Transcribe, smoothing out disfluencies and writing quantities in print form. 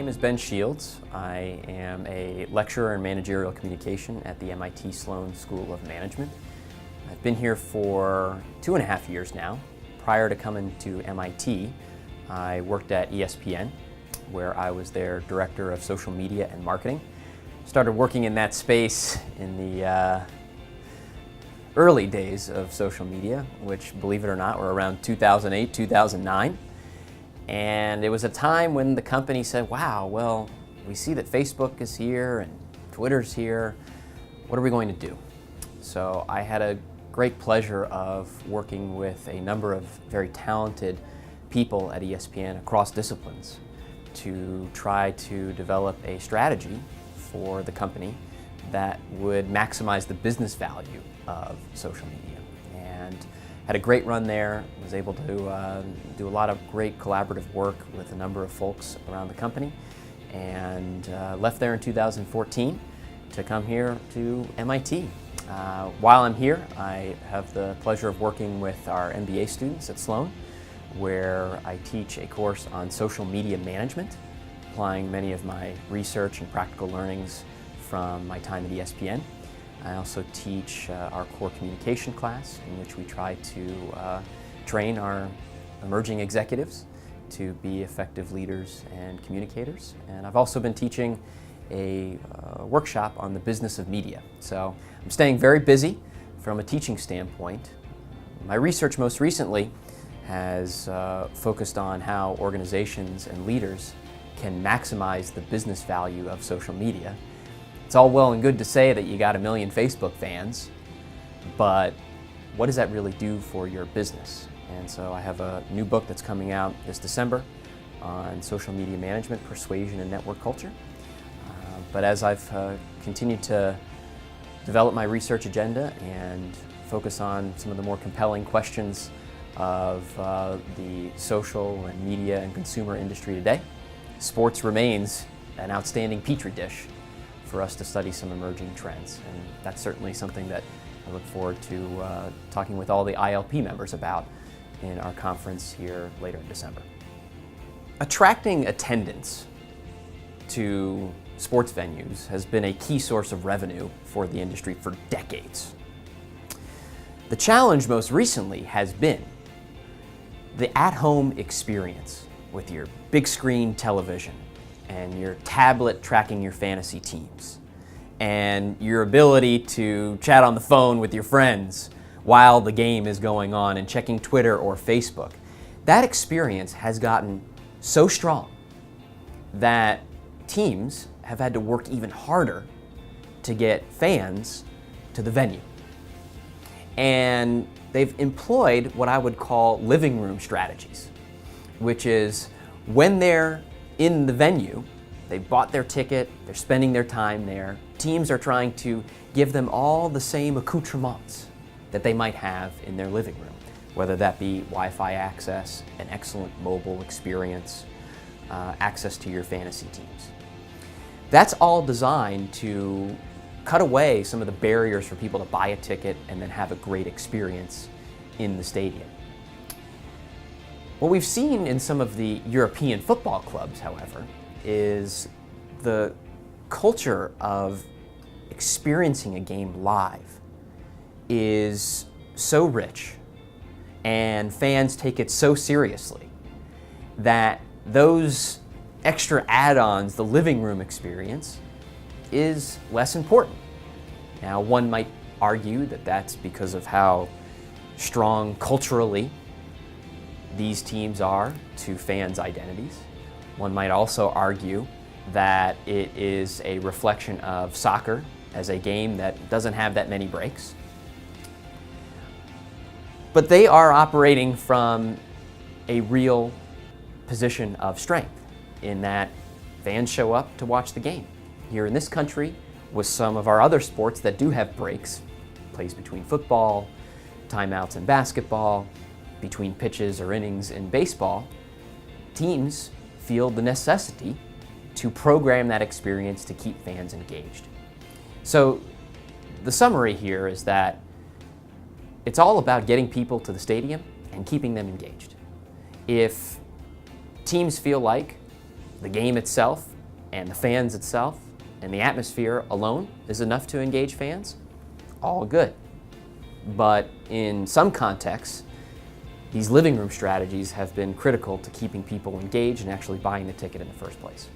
name is Ben Shields. I am a lecturer in managerial communication at the MIT Sloan School of Management. I've been here for 2.5 years now. Prior to coming to MIT, I worked at ESPN, where I was their director of social media and marketing. Started working in that space in the early days of social media, which, believe it or not, were around 2008, 2009. And it was a time when the company said, wow, well, we see that Facebook is here and Twitter's here. What are we going to do? So I had a great pleasure of working with a number of very talented people at ESPN across disciplines to try to develop a strategy for the company that would maximize the business value of social media. And had a great run there, was able to do a lot of great collaborative work with a number of folks around the company, and left there in 2014 to come here to MIT. While I'm here, I have the pleasure of working with our MBA students at Sloan, where I teach a course on social media management, applying many of my research and practical learnings from my time at ESPN. I also teach our core communication class, in which we try to train our emerging executives to be effective leaders and communicators. And I've also been teaching a workshop on the business of media. So I'm staying very busy from a teaching standpoint. My research most recently has focused on how organizations and leaders can maximize the business value of social media. It's all well and good to say that you got 1 million Facebook fans, but what does that really do for your business? And so I have a new book that's coming out this December on social media management, persuasion, and network culture. But as I've continued to develop my research agenda and focus on some of the more compelling questions of the social and media and consumer industry today, sports remains an outstanding petri dish for us to study some emerging trends. And that's certainly something that I look forward to talking with all the ILP members about in our conference here later in December. Attracting attendance to sports venues has been a key source of revenue for the industry for decades. The challenge most recently has been the at-home experience with your big screen television and your tablet tracking your fantasy teams, and your ability to chat on the phone with your friends while the game is going on and checking Twitter or Facebook. That experience has gotten so strong that teams have had to work even harder to get fans to the venue. And they've employed what I would call living room strategies, which is when they're in the venue, they bought their ticket, they're spending their time there. Teams are trying to give them all the same accoutrements that they might have in their living room, whether that be Wi-Fi access, an excellent mobile experience, access to your fantasy teams. That's all designed to cut away some of the barriers for people to buy a ticket and then have a great experience in the stadium. What we've seen in some of the European football clubs, however, is the culture of experiencing a game live is so rich, and fans take it so seriously that those extra add-ons, the living room experience, is less important. Now, one might argue that that's because of how strong culturally these teams are to fans' identities. One might also argue that it is a reflection of soccer as a game that doesn't have that many breaks. But they are operating from a real position of strength in that fans show up to watch the game. Here in this country, with some of our other sports that do have breaks, plays between football, timeouts in basketball, between pitches or innings in baseball, teams feel the necessity to program that experience to keep fans engaged. So the summary here is that it's all about getting people to the stadium and keeping them engaged. If teams feel like the game itself and the fans itself and the atmosphere alone is enough to engage fans, all good. But in some contexts, these living room strategies have been critical to keeping people engaged and actually buying the ticket in the first place.